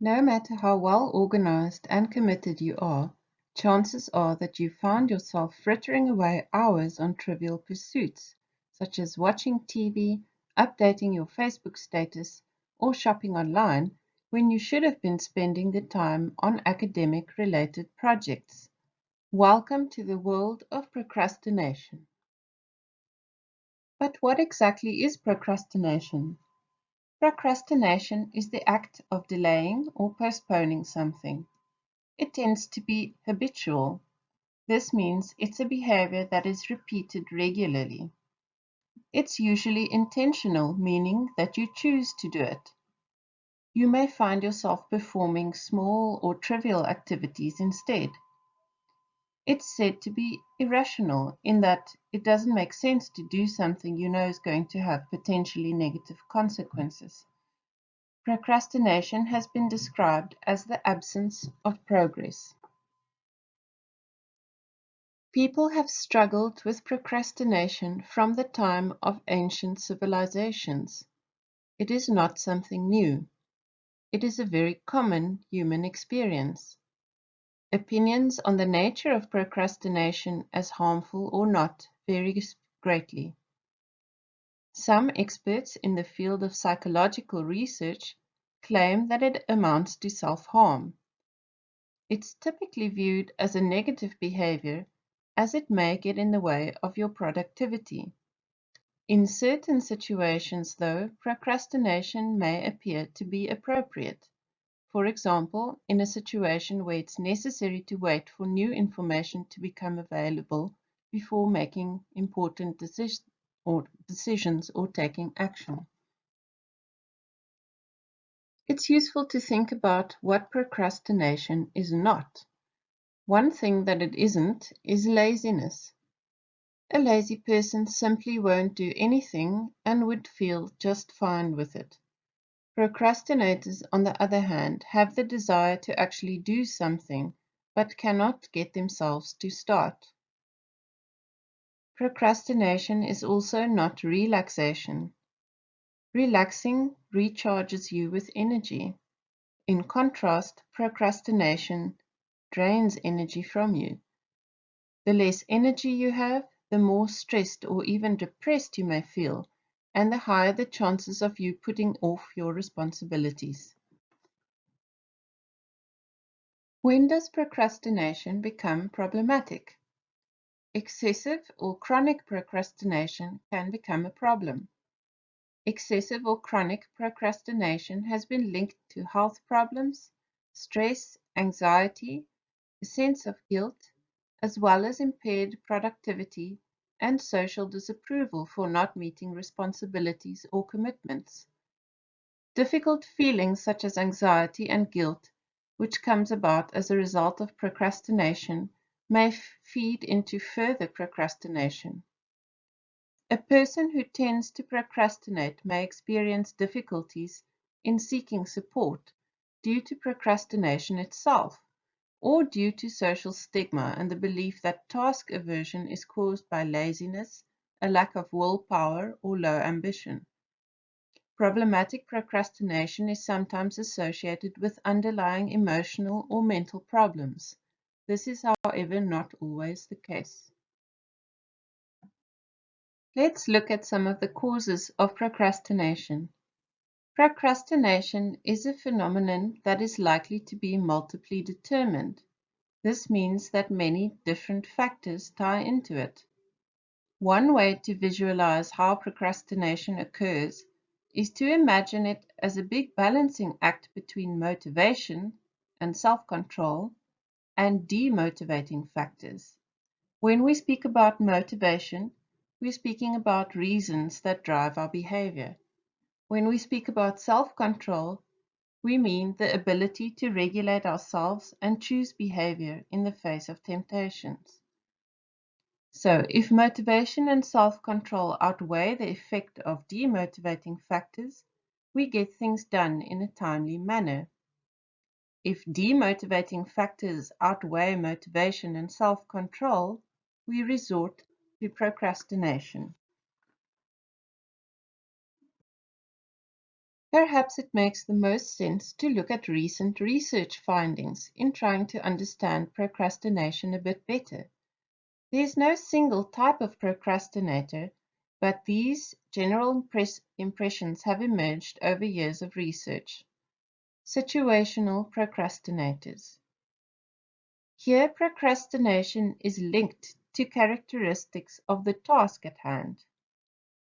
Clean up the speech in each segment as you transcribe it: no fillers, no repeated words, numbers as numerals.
No matter how well organized and committed you are, chances are that you found yourself frittering away hours on trivial pursuits, such as watching TV, updating your Facebook status, or shopping online, when you should have been spending the time on academic-related projects. Welcome to the world of procrastination. But what exactly is procrastination? Procrastination is the act of delaying or postponing something. It tends to be habitual. This means it's a behavior that is repeated regularly. It's usually intentional, meaning that you choose to do it. You may find yourself performing small or trivial activities instead. It's said to be irrational in that it doesn't make sense to do something you know is going to have potentially negative consequences. Procrastination has been described as the absence of progress. People have struggled with procrastination from the time of ancient civilizations. It is not something new. It is a very common human experience. Opinions on the nature of procrastination as harmful or not vary greatly. Some experts in the field of psychological research claim that it amounts to self-harm. It's typically viewed as a negative behavior as it may get in the way of your productivity. In certain situations, though, procrastination may appear to be appropriate. For example, in a situation where it's necessary to wait for new information to become available before making important decisions or taking action. It's useful to think about what procrastination is not. One thing that it isn't is laziness. A lazy person simply won't do anything and would feel just fine with it. Procrastinators, on the other hand, have the desire to actually do something, but cannot get themselves to start. Procrastination is also not relaxation. Relaxing recharges you with energy. In contrast, procrastination drains energy from you. The less energy you have, the more stressed or even depressed you may feel, and the higher the chances of you putting off your responsibilities. When does procrastination become problematic? Excessive or chronic procrastination can become a problem. Excessive or chronic procrastination has been linked to health problems, stress, anxiety, a sense of guilt, as well as impaired productivity and social disapproval for not meeting responsibilities or commitments. Difficult feelings such as anxiety and guilt, which comes about as a result of procrastination, may feed into further procrastination. A person who tends to procrastinate may experience difficulties in seeking support due to procrastination itself, or due to social stigma and the belief that task aversion is caused by laziness, a lack of willpower, or low ambition. Problematic procrastination is sometimes associated with underlying emotional or mental problems. This is, however, not always the case. Let's look at some of the causes of procrastination. Procrastination is a phenomenon that is likely to be multiply determined. This means that many different factors tie into it. One way to visualize how procrastination occurs is to imagine it as a big balancing act between motivation and self-control and demotivating factors. When we speak about motivation, we're speaking about reasons that drive our behavior. When we speak about self-control, we mean the ability to regulate ourselves and choose behavior in the face of temptations. So, if motivation and self-control outweigh the effect of demotivating factors, we get things done in a timely manner. If demotivating factors outweigh motivation and self-control, we resort to procrastination. Perhaps it makes the most sense to look at recent research findings in trying to understand procrastination a bit better. There is no single type of procrastinator, but these general impressions have emerged over years of research. Situational procrastinators. Here, procrastination is linked to characteristics of the task at hand.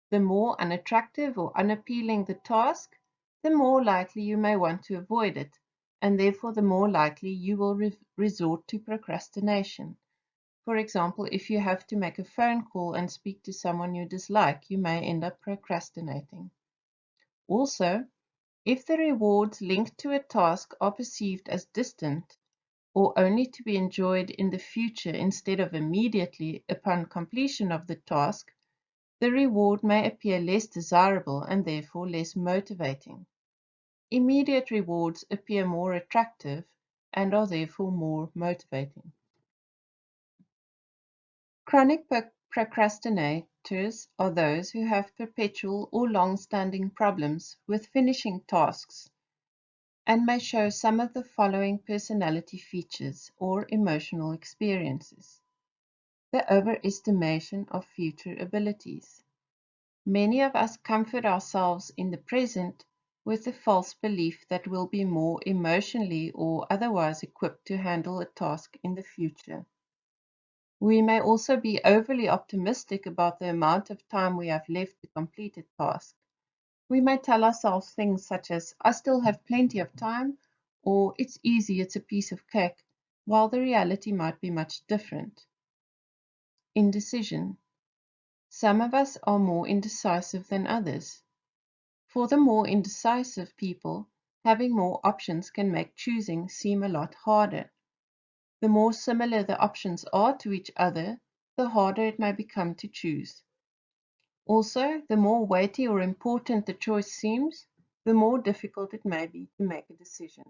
The more unattractive or unappealing the task, the more likely you may want to avoid it, and therefore the more likely you will resort to procrastination. For example, if you have to make a phone call and speak to someone you dislike, you may end up procrastinating. Also, if the rewards linked to a task are perceived as distant or only to be enjoyed in the future instead of immediately upon completion of the task, the reward may appear less desirable and therefore less motivating. Immediate rewards appear more attractive and are therefore more motivating. Chronic procrastinators are those who have perpetual or long-standing problems with finishing tasks and may show some of the following personality features or emotional experiences. The overestimation of future abilities. Many of us comfort ourselves in the present with the false belief that we'll be more emotionally or otherwise equipped to handle a task in the future. We may also be overly optimistic about the amount of time we have left to complete a task. We may tell ourselves things such as, I still have plenty of time, or it's easy, it's a piece of cake, while the reality might be much different. Indecision. Some of us are more indecisive than others. For the more indecisive people, having more options can make choosing seem a lot harder. The more similar the options are to each other, the harder it may become to choose. Also, the more weighty or important the choice seems, the more difficult it may be to make a decision.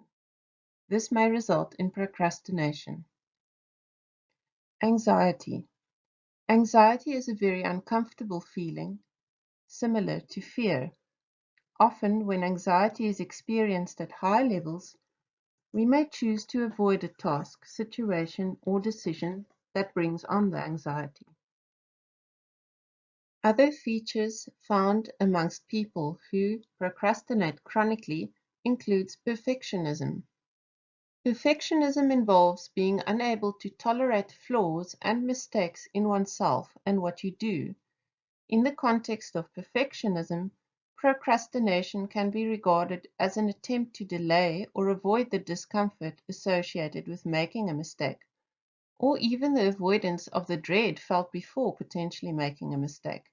This may result in procrastination. Anxiety. Anxiety is a very uncomfortable feeling, similar to fear. Often, when anxiety is experienced at high levels, we may choose to avoid a task, situation, or decision that brings on the anxiety. Other features found amongst people who procrastinate chronically includes perfectionism. Perfectionism involves being unable to tolerate flaws and mistakes in oneself and what you do. In the context of perfectionism, procrastination can be regarded as an attempt to delay or avoid the discomfort associated with making a mistake, or even the avoidance of the dread felt before potentially making a mistake.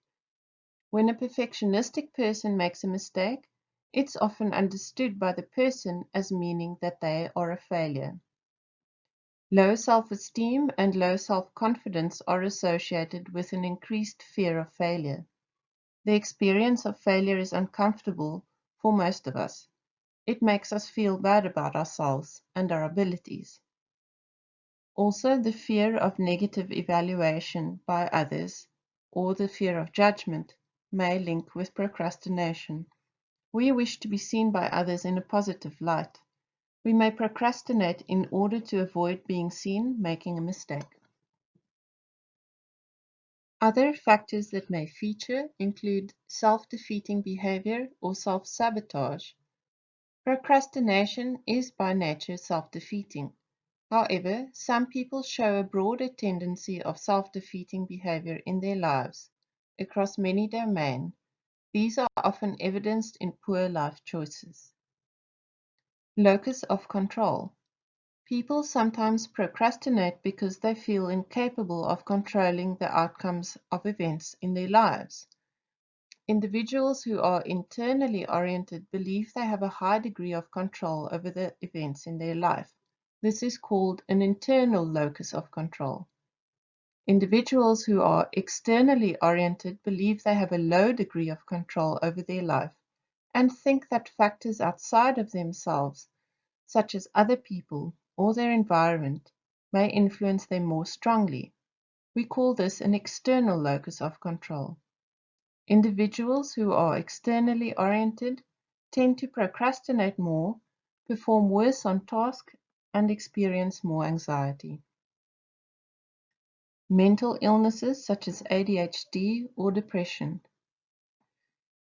When a perfectionistic person makes a mistake, it's often understood by the person as meaning that they are a failure. Low self-esteem and low self-confidence are associated with an increased fear of failure. The experience of failure is uncomfortable for most of us. It makes us feel bad about ourselves and our abilities. Also, the fear of negative evaluation by others or the fear of judgment may link with procrastination. We wish to be seen by others in a positive light. We may procrastinate in order to avoid being seen making a mistake. Other factors that may feature include self-defeating behavior or self-sabotage. Procrastination is by nature self-defeating. However, some people show a broader tendency of self-defeating behavior in their lives across many domains. These are often evidenced in poor life choices. Locus of control. People sometimes procrastinate because they feel incapable of controlling the outcomes of events in their lives. Individuals who are internally oriented believe they have a high degree of control over the events in their life. This is called an internal locus of control. Individuals who are externally oriented believe they have a low degree of control over their life and think that factors outside of themselves, such as other people or their environment, may influence them more strongly. We call this an external locus of control. Individuals who are externally oriented tend to procrastinate more, perform worse on tasks, and experience more anxiety. Mental illnesses such as ADHD or depression.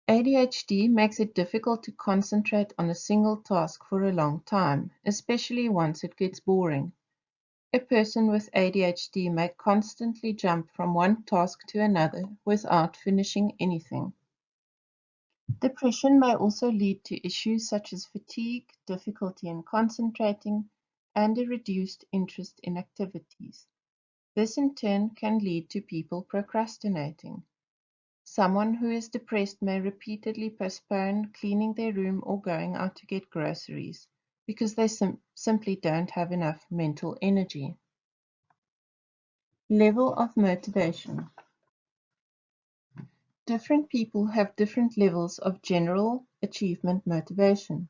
ADHD makes it difficult to concentrate on a single task for a long time, especially once it gets boring. A person with ADHD may constantly jump from one task to another without finishing anything. Depression may also lead to issues such as fatigue, difficulty in concentrating, and a reduced interest in activities. This in turn can lead to people procrastinating. Someone who is depressed may repeatedly postpone cleaning their room or going out to get groceries because they simply don't have enough mental energy. Level of motivation. Different people have different levels of general achievement motivation.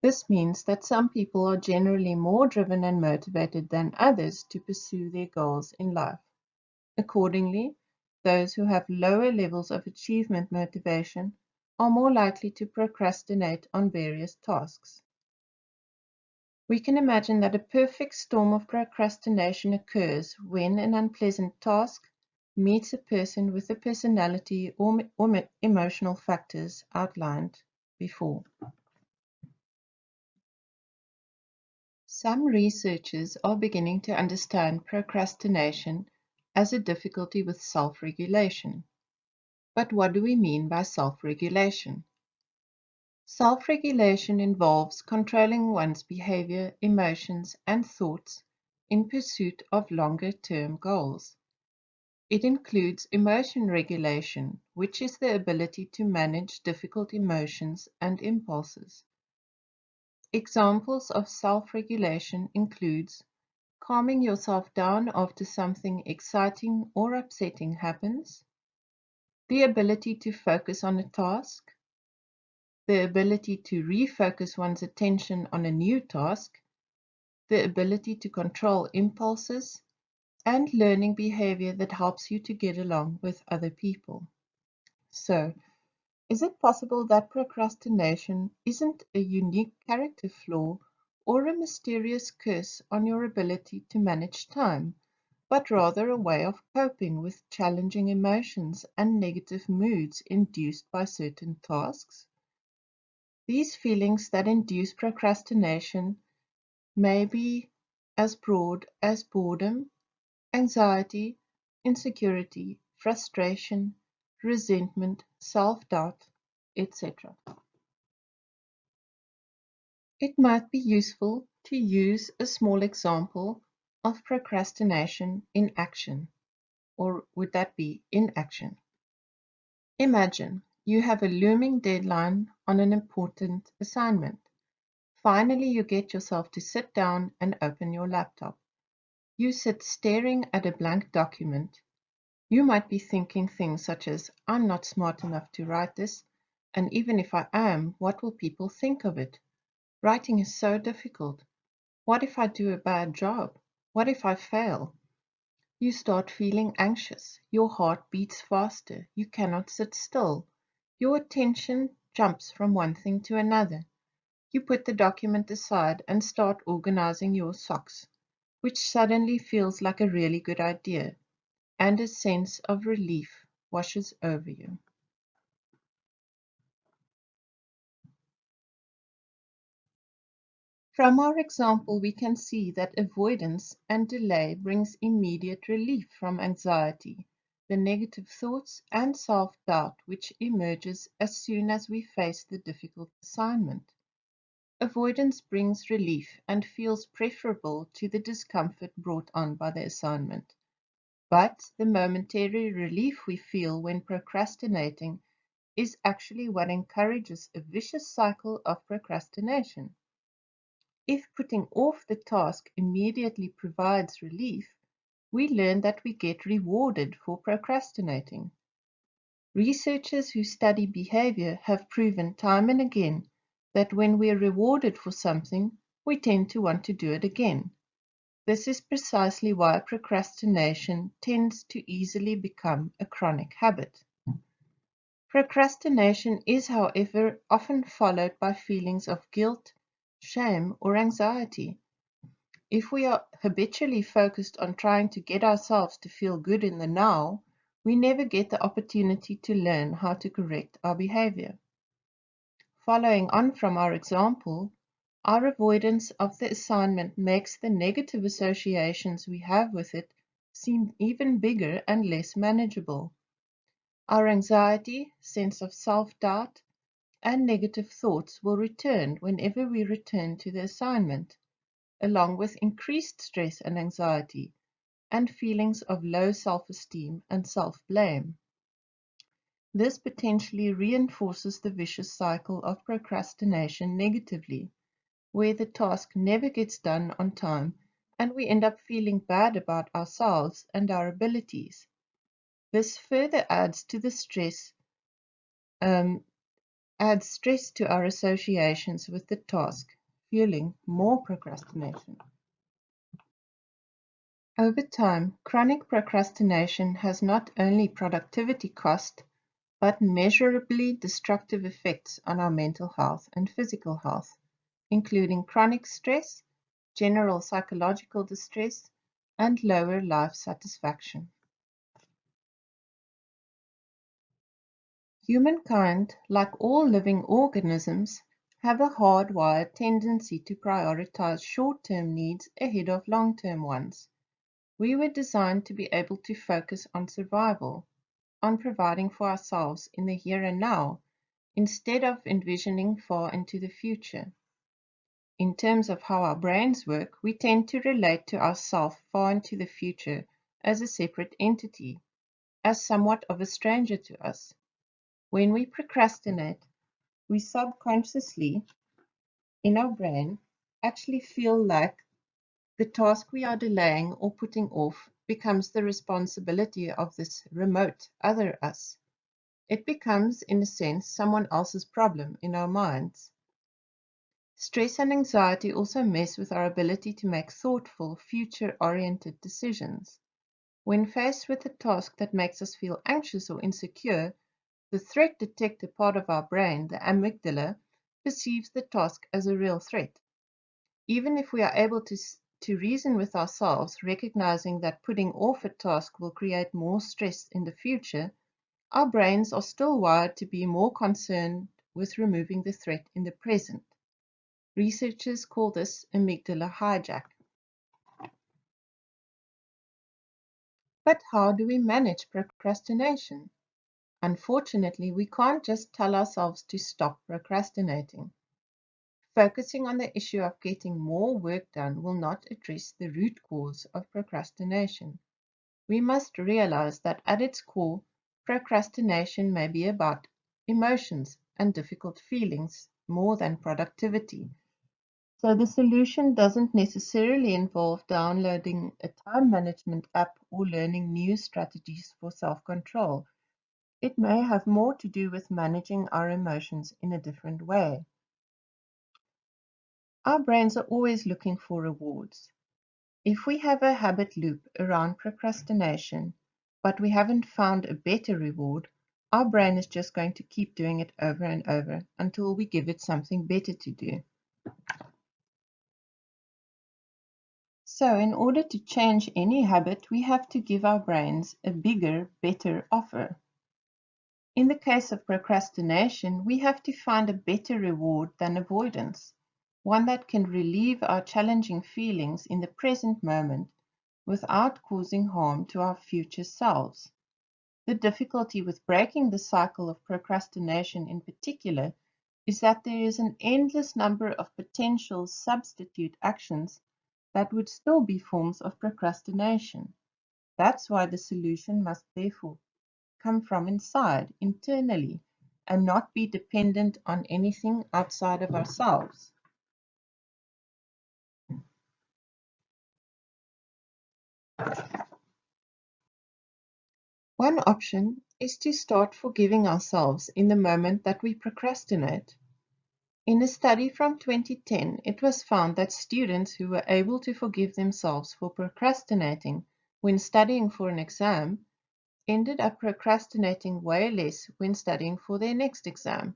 This means that some people are generally more driven and motivated than others to pursue their goals in life. Accordingly, those who have lower levels of achievement motivation are more likely to procrastinate on various tasks. We can imagine that a perfect storm of procrastination occurs when an unpleasant task meets a person with the personality or emotional factors outlined before. Some researchers are beginning to understand procrastination as a difficulty with self-regulation. But what do we mean by self-regulation? Self-regulation involves controlling one's behavior, emotions, and thoughts in pursuit of longer-term goals. It includes emotion regulation, which is the ability to manage difficult emotions and impulses. Examples of self-regulation includes calming yourself down after something exciting or upsetting happens, the ability to focus on a task, the ability to refocus one's attention on a new task, the ability to control impulses, and learning behavior that helps you to get along with other people. So, is it possible that procrastination isn't a unique character flaw or a mysterious curse on your ability to manage time, but rather a way of coping with challenging emotions and negative moods induced by certain tasks? These feelings that induce procrastination may be as broad as boredom, anxiety, insecurity, frustration, resentment, self-doubt, etc. It might be useful to use a small example of procrastination in action, or would that be inaction? Imagine you have a looming deadline on an important assignment. Finally, you get yourself to sit down and open your laptop. You sit staring at a blank document. You might be thinking things such as, I'm not smart enough to write this, and even if I am, what will people think of it? Writing is so difficult. What if I do a bad job? What if I fail? You start feeling anxious. Your heart beats faster. You cannot sit still. Your attention jumps from one thing to another. You put the document aside and start organizing your socks, which suddenly feels like a really good idea, and a sense of relief washes over you. From our example, we can see that avoidance and delay brings immediate relief from anxiety, the negative thoughts and self-doubt which emerges as soon as we face the difficult assignment. Avoidance brings relief and feels preferable to the discomfort brought on by the assignment. But the momentary relief we feel when procrastinating is actually what encourages a vicious cycle of procrastination. If putting off the task immediately provides relief, we learn that we get rewarded for procrastinating. Researchers who study behavior have proven time and again that when we are rewarded for something, we tend to want to do it again. This is precisely why procrastination tends to easily become a chronic habit. Procrastination is, however, often followed by feelings of guilt, shame, or anxiety. If we are habitually focused on trying to get ourselves to feel good in the now, we never get the opportunity to learn how to correct our behavior. Following on from our example, our avoidance of the assignment makes the negative associations we have with it seem even bigger and less manageable. Our anxiety, sense of self-doubt, and negative thoughts will return whenever we return to the assignment, along with increased stress and anxiety, and feelings of low self-esteem and self-blame. This potentially reinforces the vicious cycle of procrastination negatively, where the task never gets done on time and we end up feeling bad about ourselves and our abilities. This further um, adds stress to our associations with the task, fueling more procrastination. Over time, chronic procrastination has not only productivity cost, but measurably destructive effects on our mental health and physical health, including chronic stress, general psychological distress, and lower life satisfaction. Humankind, like all living organisms, have a hardwired tendency to prioritize short-term needs ahead of long-term ones. We were designed to be able to focus on survival, on providing for ourselves in the here and now, instead of envisioning far into the future. In terms of how our brains work, we tend to relate to ourself far into the future as a separate entity, as somewhat of a stranger to us. When we procrastinate, we subconsciously, in our brain, actually feel like the task we are delaying or putting off becomes the responsibility of this remote other us. It becomes, in a sense, someone else's problem in our minds. Stress and anxiety also mess with our ability to make thoughtful, future-oriented decisions. When faced with a task that makes us feel anxious or insecure, the threat detector part of our brain, the amygdala, perceives the task as a real threat. Even if we are able to reason with ourselves, recognizing that putting off a task will create more stress in the future, our brains are still wired to be more concerned with removing the threat in the present. Researchers call this amygdala hijack. But how do we manage procrastination? Unfortunately, we can't just tell ourselves to stop procrastinating. Focusing on the issue of getting more work done will not address the root cause of procrastination. We must realize that at its core, procrastination may be about emotions and difficult feelings more than productivity. So the solution doesn't necessarily involve downloading a time management app or learning new strategies for self-control. It may have more to do with managing our emotions in a different way. Our brains are always looking for rewards. If we have a habit loop around procrastination, but we haven't found a better reward, our brain is just going to keep doing it over and over until we give it something better to do. So in order to change any habit, we have to give our brains a bigger, better offer. In the case of procrastination, we have to find a better reward than avoidance, one that can relieve our challenging feelings in the present moment without causing harm to our future selves. The difficulty with breaking the cycle of procrastination in particular is that there is an endless number of potential substitute actions that would still be forms of procrastination. That's why the solution must therefore come from inside, internally, and not be dependent on anything outside of ourselves. One option is to start forgiving ourselves in the moment that we procrastinate. In a study from 2010, it was found that students who were able to forgive themselves for procrastinating when studying for an exam ended up procrastinating way less when studying for their next exam.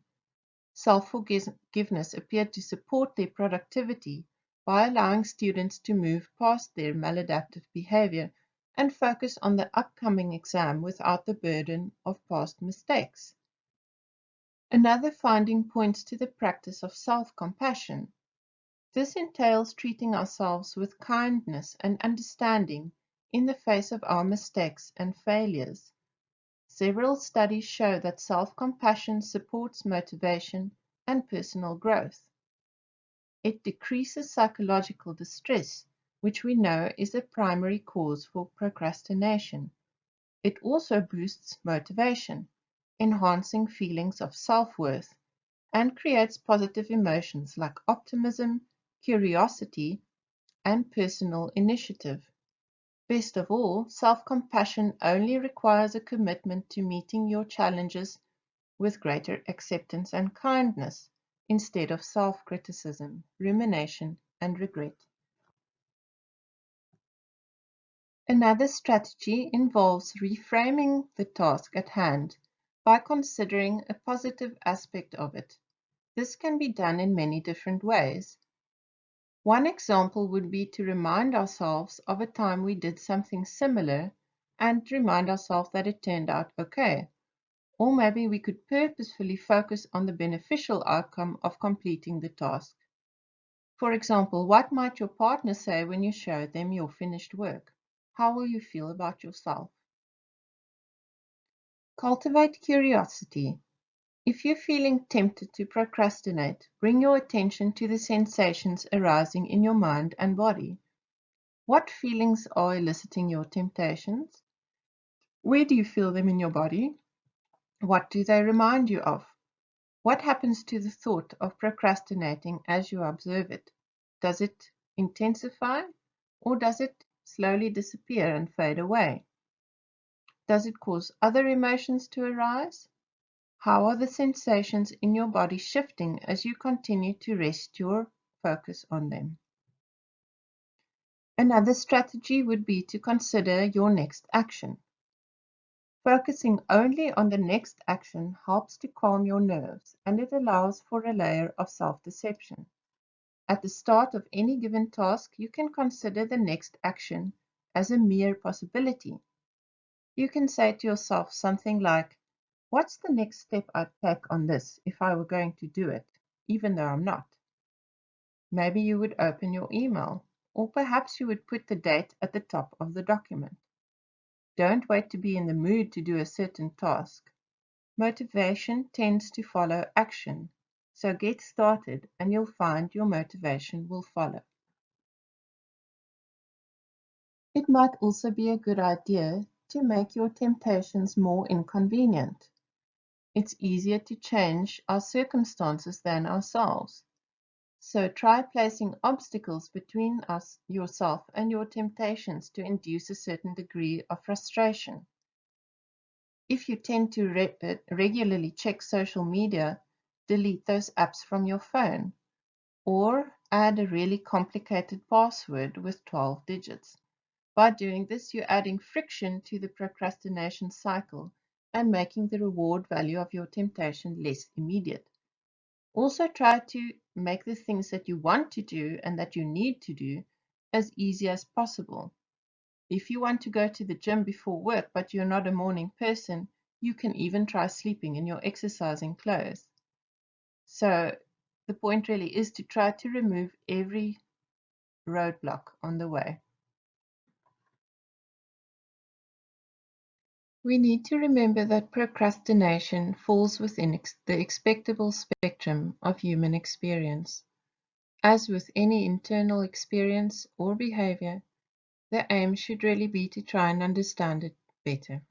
Self-forgiveness appeared to support their productivity by allowing students to move past their maladaptive behavior and focus on the upcoming exam without the burden of past mistakes. Another finding points to the practice of self-compassion. This entails treating ourselves with kindness and understanding in the face of our mistakes and failures. Several studies show that self-compassion supports motivation and personal growth. It decreases psychological distress, which we know is a primary cause for procrastination. It also boosts motivation, enhancing feelings of self-worth, and creates positive emotions like optimism, curiosity, and personal initiative. Best of all, self-compassion only requires a commitment to meeting your challenges with greater acceptance and kindness instead of self-criticism, rumination, and regret. Another strategy involves reframing the task at hand by considering a positive aspect of it. This can be done in many different ways. One example would be to remind ourselves of a time we did something similar and remind ourselves that it turned out okay. Or maybe we could purposefully focus on the beneficial outcome of completing the task. For example, what might your partner say when you show them your finished work? How will you feel about yourself? Cultivate curiosity. If you're feeling tempted to procrastinate, bring your attention to the sensations arising in your mind and body. What feelings are eliciting your temptations? Where do you feel them in your body? What do they remind you of? What happens to the thought of procrastinating as you observe it? Does it intensify or does it slowly disappear and fade away? Does it cause other emotions to arise? How are the sensations in your body shifting as you continue to rest your focus on them? Another strategy would be to consider your next action. Focusing only on the next action helps to calm your nerves, and it allows for a layer of self-deception. At the start of any given task, you can consider the next action as a mere possibility. You can say to yourself something like, what's the next step I'd take on this if I were going to do it, even though I'm not? Maybe you would open your email, or perhaps you would put the date at the top of the document. Don't wait to be in the mood to do a certain task. Motivation tends to follow action, so get started and you'll find your motivation will follow. It might also be a good idea to make your temptations more inconvenient. It's easier to change our circumstances than ourselves. So try placing obstacles between yourself and your temptations to induce a certain degree of frustration. If you tend to regularly check social media, delete those apps from your phone or add a really complicated password with 12 digits. By doing this, you're adding friction to the procrastination cycle and making the reward value of your temptation less immediate. Also, try to make the things that you want to do and that you need to do as easy as possible. If you want to go to the gym before work but you're not a morning person, you can even try sleeping in your exercising clothes. So the point really is to try to remove every roadblock on the way. We need to remember that procrastination falls within the expectable spectrum of human experience. As with any internal experience or behavior, the aim should really be to try and understand it better.